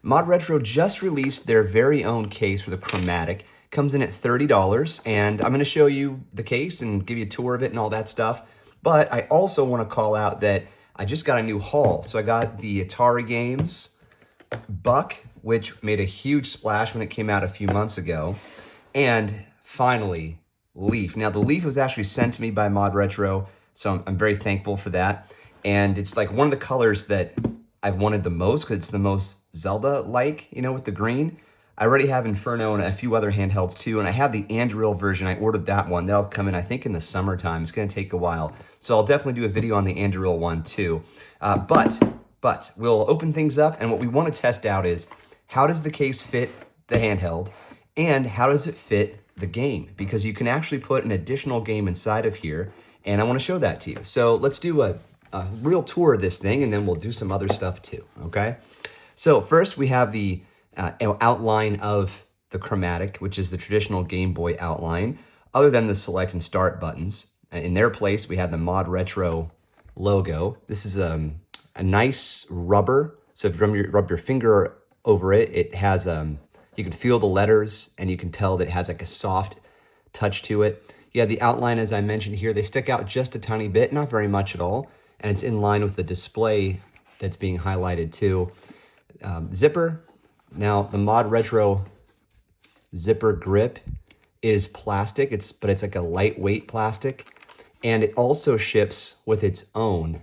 ModRetro just released their very own case for the Chromatic. Comes in at $30, and I'm gonna show you the case and give you a tour of it and all that stuff. But I also wanna call out that I just got a new haul. So I got the Atari games, Buck, which made a huge splash when it came out a few months ago. And finally, Leaf. Now the Leaf was actually sent to me by ModRetro, so I'm very thankful for that. And it's like one of the colors that I've wanted the most because it's the most Zelda-like, you know, with the green. I already have Inferno and a few other handhelds too, and I have the Anduril version. I ordered that one. That'll come in, I think, in the summertime. It's gonna take a while. So I'll definitely do a video on the Anduril one too. But we'll open things up, and what we wanna test out is how does the case fit the handheld, and how does it fit the game? Because you can actually put an additional game inside of here, and I wanna show that to you. So let's do a real tour of this thing, and then we'll do some other stuff too, okay? So first we have the outline of the Chromatic, which is the traditional Game Boy outline, other than the select and start buttons. In their place, we have the ModRetro logo. This is a nice rubber, so if you rub your finger over it, it has, you can feel the letters, and you can tell that it has like a soft touch to it. Yeah, the outline, as I mentioned here, they stick out just a tiny bit, not very much at all, and it's in line with the display that's being highlighted too. Zipper. Now, the ModRetro zipper grip is plastic, but it's like a lightweight plastic, and it also ships with its own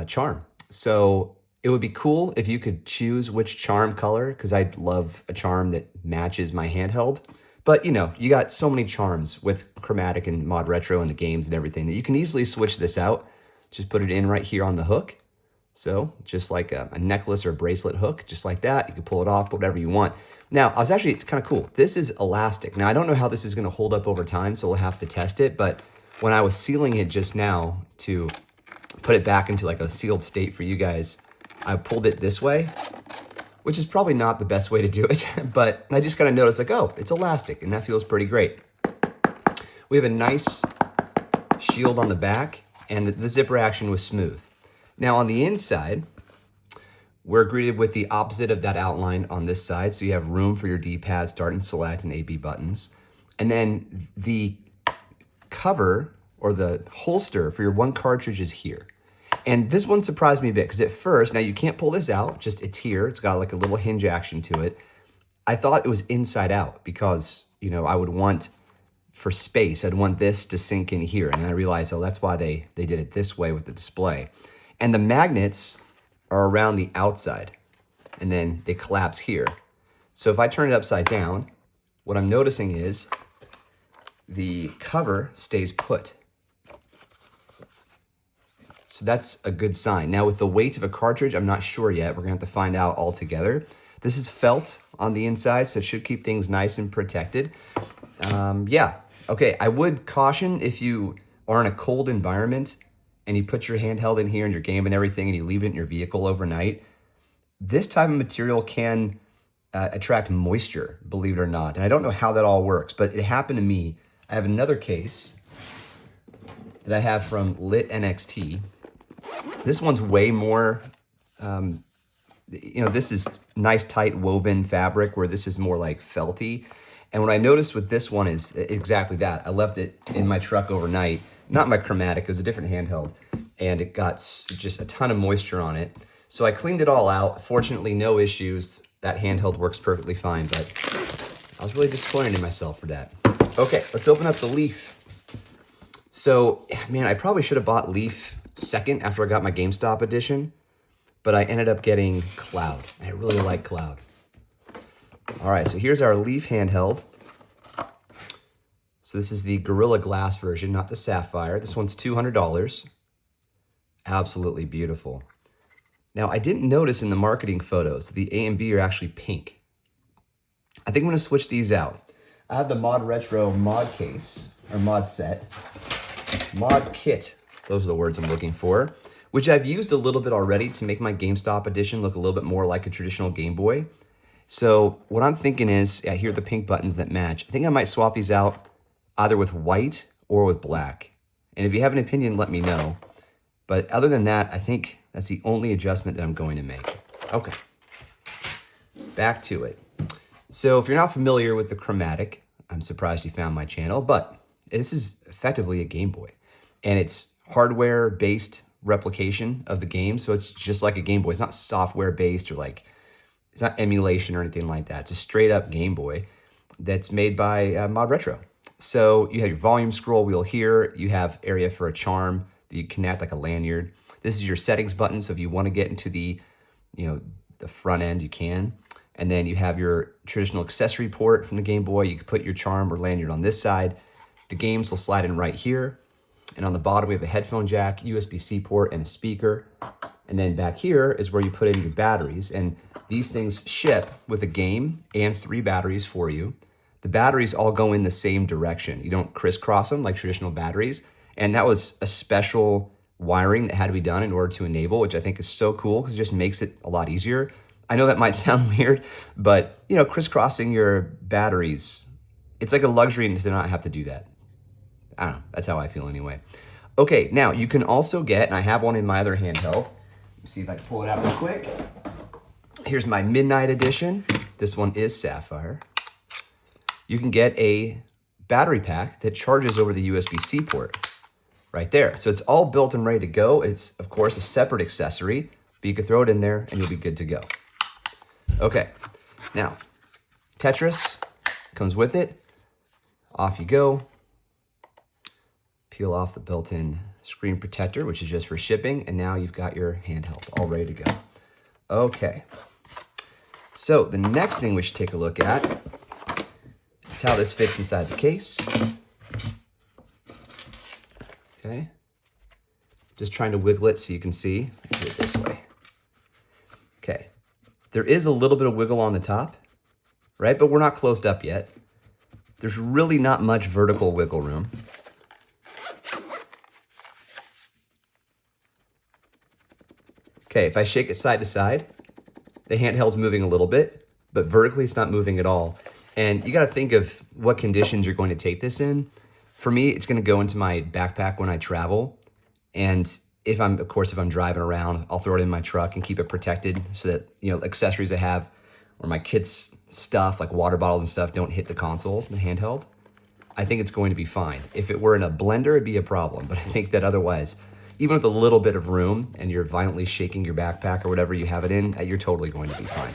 charm. So it would be cool if you could choose which charm color, because I'd love a charm that matches my handheld. But you know, you got so many charms with Chromatic and ModRetro and the games and everything that you can easily switch this out. Just put it in right here on the hook. So just like a necklace or a bracelet hook, just like that. You can pull it off, whatever you want. Now, it's kind of cool. This is elastic. Now, I don't know how this is going to hold up over time, so we'll have to test it. But when I was sealing it just now to put it back into like a sealed state for you guys, I pulled it this way, which is probably not the best way to do it. But I just kind of noticed like, oh, it's elastic, and that feels pretty great. We have a nice shield on the back, and the zipper action was smooth. Now on the inside, we're greeted with the opposite of that outline on this side. So you have room for your D-pad, start and select, and A-B buttons. And then the cover or the holster for your one cartridge is here. And this one surprised me a bit because at first, now you can't pull this out, just it's here. It's got like a little hinge action to it. I thought it was inside out because, you know, I would want, for space, I'd want this to sink in here. And I realized, oh, that's why they did it this way with the display. And the magnets are around the outside, and then they collapse here. So if I turn it upside down, what I'm noticing is the cover stays put. So that's a good sign. Now with the weight of a cartridge, I'm not sure yet. We're gonna have to find out all together. This is felt on the inside, so it should keep things nice and protected. Yeah, okay, I would caution if you are in a cold environment and you put your handheld in here and your game and everything and you leave it in your vehicle overnight, this type of material can attract moisture, believe it or not. And I don't know how that all works, but it happened to me. I have another case that I have from Lit NXT. This one's way more, you know, this is nice tight woven fabric where this is more like felty. And what I noticed with this one is exactly that. I left it in my truck overnight. Not my Chromatic, it was a different handheld, and it got just a ton of moisture on it. So I cleaned it all out. Fortunately, no issues. That handheld works perfectly fine, but I was really disappointed in myself for that. Okay, let's open up the Leaf. So, man, I probably should have bought Leaf second after I got my GameStop edition, but I ended up getting Cloud. I really like Cloud. All right, so here's our Leaf handheld. So this is the Gorilla Glass version, not the Sapphire. This one's $200. Absolutely beautiful. Now, I didn't notice in the marketing photos the A and B are actually pink. I think I'm gonna switch these out. I have the ModRetro mod case, or mod set, mod kit, those are the words I'm looking for, which I've used a little bit already to make my GameStop edition look a little bit more like a traditional Game Boy. So what I'm thinking is, yeah, here are the pink buttons that match. I think I might swap these out either with white or with black. And if you have an opinion, let me know. But other than that, I think that's the only adjustment that I'm going to make. Okay. back to it. So if you're not familiar with the Chromatic, I'm surprised you found my channel, but this is effectively a Game Boy. And it's hardware-based replication of the game, so it's just like a Game Boy. It's not software-based or like, it's not emulation or anything like that. It's a straight-up Game Boy that's made by ModRetro. So you have your volume scroll wheel here. You have area for a charm that you connect like a lanyard. This is your settings button, so if you want to get into the, the front end, you can. And then you have your traditional accessory port from the Game Boy. You can put your charm or lanyard on this side. The games will slide in right here. And on the bottom, we have a headphone jack, USB-C port, and a speaker. And then back here is where you put in your batteries. And these things ship with a game and 3 batteries for you. The batteries all go in the same direction. You don't crisscross them like traditional batteries. And that was a special wiring that had to be done in order to enable, which I think is so cool because it just makes it a lot easier. I know that might sound weird, but crisscrossing your batteries, it's like a luxury to not have to do that. I don't know, that's how I feel anyway. Okay, now you can also get, and I have one in my other handheld. Let me see if I can pull it out real quick. Here's my Midnight Edition. This one is Sapphire. You can get a battery pack that charges over the USB-C port right there. So it's all built and ready to go. It's, of course, a separate accessory, but you can throw it in there and you'll be good to go. Okay, now, Tetris comes with it. Off you go. Peel off the built-in screen protector, which is just for shipping, and now you've got your handheld all ready to go. Okay, so the next thing we should take a look at is how this fits inside the case. Okay, just trying to wiggle it so you can see. Do it this way. Okay, there is a little bit of wiggle on the top, right? But we're not closed up yet. There's really not much vertical wiggle room. Okay, if I shake it side to side, the handheld's moving a little bit, but vertically it's not moving at all. And you gotta think of what conditions you're going to take this in. For me, it's gonna go into my backpack when I travel. And if I'm driving around, I'll throw it in my truck and keep it protected so that, accessories I have or my kids' stuff, like water bottles and stuff, don't hit the console, the handheld. I think it's going to be fine. If it were in a blender, it'd be a problem. But I think that otherwise, even with a little bit of room and you're violently shaking your backpack or whatever you have it in, you're totally going to be fine.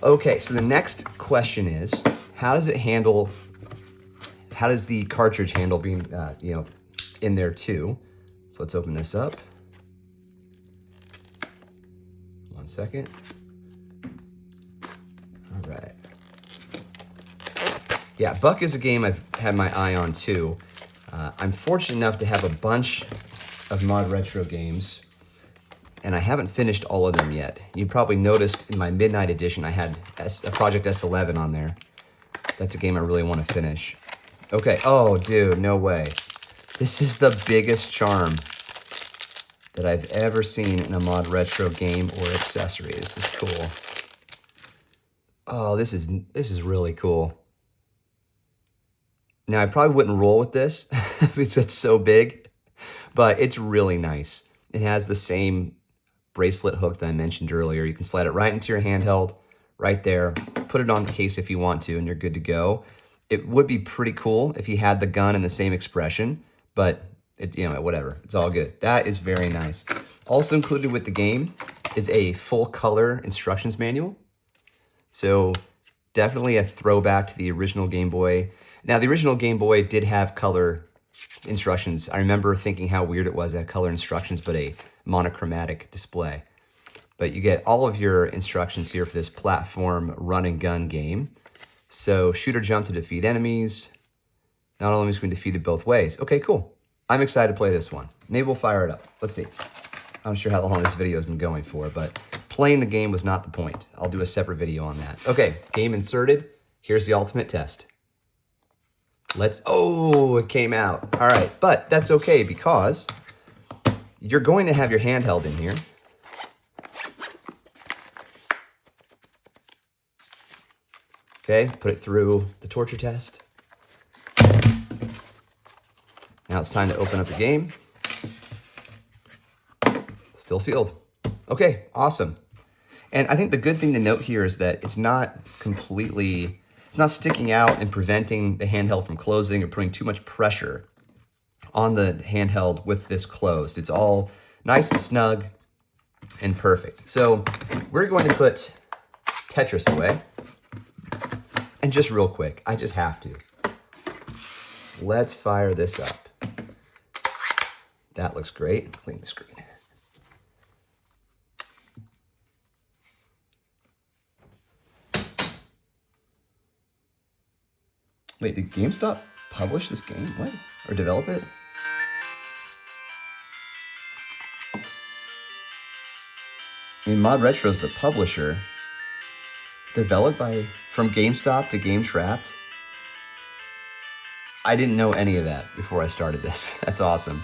Okay, so the next question is, how does the cartridge handle being, in there too? So let's open this up. 1 second. All right. Yeah, Buck is a game I've had my eye on too. I'm fortunate enough to have a bunch of ModRetro games, and I haven't finished all of them yet. You probably noticed in my Midnight Edition, I had a Project S11 on there. That's a game I really want to finish. Okay, oh dude, no way. This is the biggest charm that I've ever seen in a ModRetro game or accessory. This is cool. Oh, this is really cool. Now, I probably wouldn't roll with this because it's so big, but it's really nice. It has the same bracelet hook that I mentioned earlier. You can slide it right into your handheld, right there. Put it on the case if you want to, and you're good to go. It would be pretty cool if you had the gun in the same expression, but whatever. It's all good. That is very nice. Also included with the game is a full color instructions manual. So definitely a throwback to the original Game Boy. Now, the original Game Boy did have color instructions. I remember thinking how weird it was to have color instructions, but a monochromatic display. But you get all of your instructions here for this platform run and gun game. So shoot or jump to defeat enemies. Not all enemies can be defeated both ways. Okay, cool. I'm excited to play this one. Maybe we'll fire it up. Let's see. I'm not sure how long this video has been going for, but playing the game was not the point. I'll do a separate video on that. Okay, game inserted. Here's the ultimate test. It came out. All right, but that's okay because you're going to have your handheld in here. Okay, put it through the torture test. Now it's time to open up the game. Still sealed. Okay, awesome. And I think the good thing to note here is that it's not sticking out and preventing the handheld from closing or putting too much pressure on the handheld with this closed. It's all nice and snug and perfect. So we're going to put Tetris away. And just real quick, I just have to. Let's fire this up. That looks great. Clean the screen. Wait, did GameStop publish this game? What? Or develop it? I mean, ModRetro is the publisher. Developed from GameStop to Game Trapped. I didn't know any of that before I started this. That's awesome.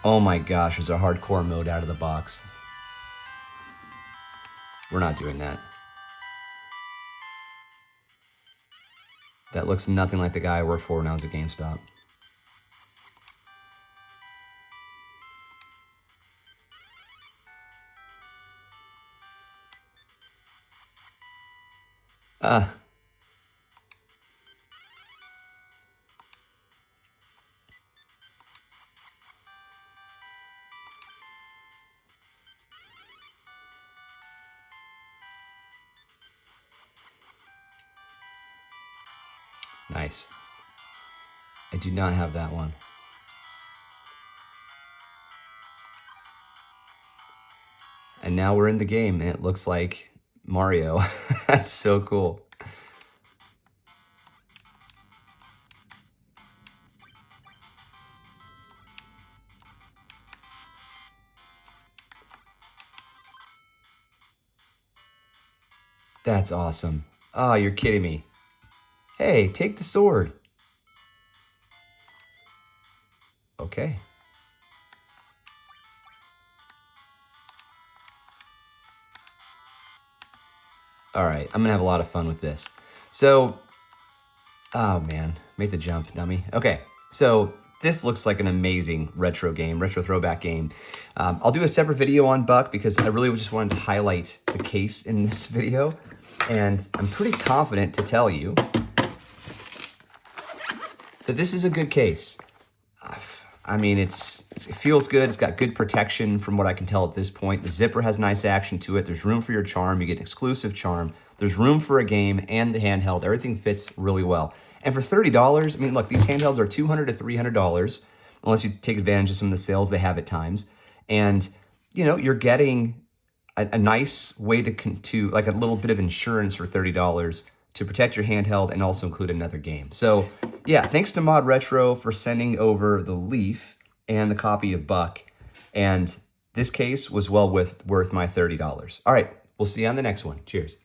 Oh my gosh, there's a hardcore mode out of the box. We're not doing that. That looks nothing like the guy I work for when I was at GameStop. Nice. I do not have that one. And now we're in the game and it looks like Mario. That's so cool. That's awesome. Oh, you're kidding me. Hey, take the sword. Okay. All right, I'm gonna have a lot of fun with this. So, oh man, make the jump, dummy. Okay, so this looks like an amazing retro game, retro throwback game. I'll do a separate video on Buck because I really just wanted to highlight the case in this video. And I'm pretty confident to tell you that this is a good case. I mean, it feels good. It's got good protection from what I can tell at this point. The zipper has nice action to it. There's room for your charm. You get an exclusive charm. There's room for a game and the handheld. Everything fits really well. And for $30, I mean, look, these handhelds are $200 to $300, unless you take advantage of some of the sales they have at times. And, you know, you're getting a nice way to like a little bit of insurance for $30 to protect your handheld and also include another game. So yeah, thanks to ModRetro for sending over the Leaf and the copy of Buck. And this case was well worth my $30. All right, we'll see you on the next one. Cheers.